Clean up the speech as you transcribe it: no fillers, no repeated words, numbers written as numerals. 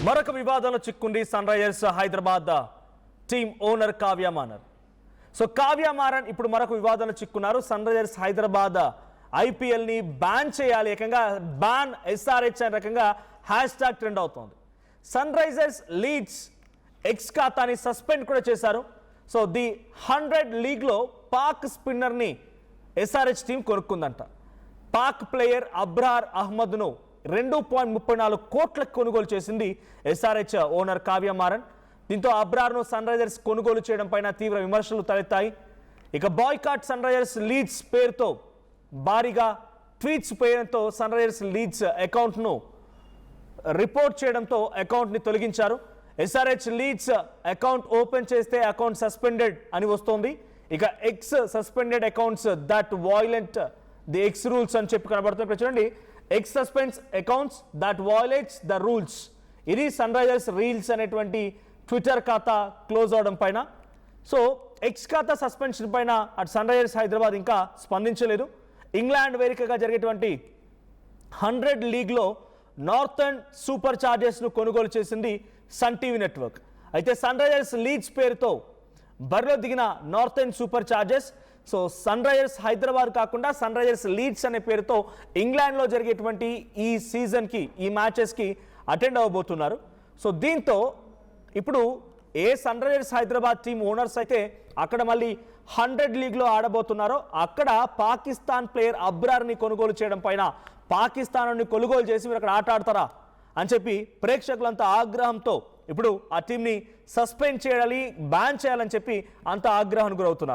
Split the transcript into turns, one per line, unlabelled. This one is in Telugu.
మరొక వివాదంలో చిక్కుంది Sunrisers Hyderabad team owner Kavya Maran. So Kavya Maran ఇప్పుడు మరొక వివాదంలో చిక్కున్నారు. సన్ రైజర్స్ హైదరాబాద్ ఐపీఎల్ ని బ్యాన్ చేయాలి, ఏకంగా బ్యాన్ ఎస్ఆర్హెచ్ అనే రకంగా హ్యాష్ ట్యాగ్ ట్రెండ్ అవుతోంది. సన్ రైజర్స్ లీడ్స్ ఎక్స్ ఖాతాని సస్పెండ్ కూడా చేశారు. సో ది 100 లీగ్లో పాక్ స్పిన్నర్ని ఎస్ఆర్హెచ్ టీం కొనుక్కుందంట. పాక్ ప్లేయర్ అబ్రార్ అహ్మద్ను 2.34 కోట్లకు కొనుగోలు చేసింది ఎస్ఆర్హెచ్ ఓనర్ కావ్య మారన్. దీంతో అబ్రార్ను సన్ రైజర్స్ కొనుగోలు చేయడం పైన తీవ్ర విమర్శలు తలెత్తాయి. ఇక బాయ్కాట్ సన్ రైజర్స్ లీడ్స్ పేరుతో భారీగా ట్వీట్స్ పేరుతో సన్ రైజర్స్ లీడ్స్ అకౌంట్ను రిపోర్ట్ చేయడంతో అకౌంట్ని తొలగించారు. ఎస్ఆర్హెచ్ లీడ్స్ అకౌంట్ ఓపెన్ చేస్తే అకౌంట్ సస్పెండెడ్ అని వస్తోంది. ఇక X suspended accounts that violate the X rules అని చెప్పి కనబడుతుంది. చూడండి, X suspends accounts that violates the rules. ఇది సన్ రైజర్స్ రీల్స్ అనేటువంటి ట్విట్టర్ ఖాతా క్లోజ్ అవడం పైన. సో ఎక్స్ ఖాతా సస్పెన్షన్ పైన అటు సన్ రైజర్స్ హైదరాబాద్ ఇంకా స్పందించలేదు. ఇంగ్లాండ్ వేదికగా జరిగేటువంటి 100 లీగ్లో నార్థర్న్ సూపర్ చార్జర్స్ను కొనుగోలు చేసింది సన్ టీవీ నెట్వర్క్. అయితే సన్ రైజర్స్ లీడ్స్ పేరుతో బరిలో దిగిన Northern Superchargers so Sunrisers Hyderabad కాకుండా సన్ రైజర్స్ లీడ్స్ అనే పేరుతో ఇంగ్లాండ్లో జరిగేటువంటి ఈ సీజన్కి ఈ మ్యాచెస్కి అటెండ్ అవ్వబోతున్నారు. సో దీంతో ఇప్పుడు ఏ Sunrisers Hyderabad team owners అయితే అక్కడ మళ్ళీ 100 లీగ్లో ఆడబోతున్నారో అక్కడ పాకిస్తాన్ ప్లేయర్ అబ్రార్ని కొనుగోలు చేయడం పైన పాకిస్తాన్ని కొనుగోలు చేసి మీరు అక్కడ ఆట ఆడతారా అని చెప్పి ప్రేక్షకులంతా ఆగ్రహంతో ఇప్పుడు ఆ టీంని సస్పెండ్ చేయాలి, బ్యాన్ చేయాలని చెప్పి అంత ఆగ్రహానికి గురవుతున్నారు.